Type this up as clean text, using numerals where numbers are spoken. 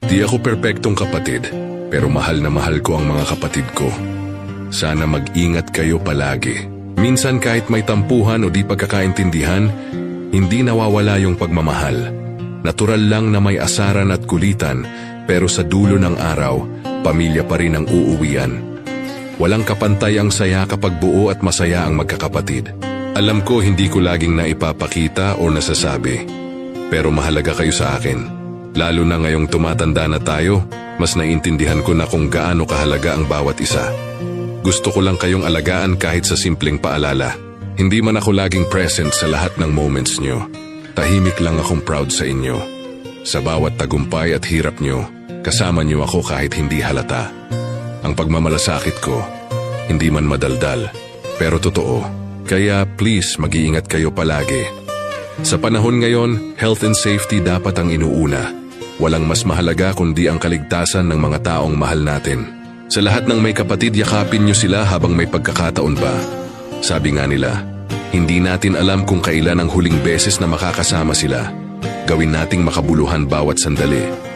Di ako perpektong kapatid, pero mahal na mahal ko ang mga kapatid ko. Sana mag-ingat kayo palagi. Minsan kahit may tampuhan o di pagkakaintindihan, hindi nawawala yung pagmamahal. Natural lang na may asaran at kulitan, pero sa dulo ng araw, pamilya pa rin ang uuwian. Walang kapantay ang saya kapag buo at masaya ang magkakapatid. Alam ko hindi ko laging naipapakita o nasasabi, pero mahalaga kayo sa akin. Lalo na ngayong tumatanda na tayo, mas naiintindihan ko na kung gaano kahalaga ang bawat isa. Gusto ko lang kayong alagaan kahit sa simpleng paalala. Hindi man ako laging present sa lahat ng moments nyo. Tahimik lang akong proud sa inyo. Sa bawat tagumpay at hirap nyo, kasama nyo ako kahit hindi halata. Ang pagmamalasakit ko, hindi man madaldal, pero totoo. Kaya please mag-iingat kayo palagi. Sa panahon ngayon, health and safety dapat ang inuuna. Walang mas mahalaga kundi ang kaligtasan ng mga taong mahal natin. Sa lahat ng may kapatid, yakapin nyo sila habang may pagkakataon pa. Sabi nga nila, hindi natin alam kung kailan ang huling beses na makakasama sila. Gawin nating makabuluhan bawat sandali.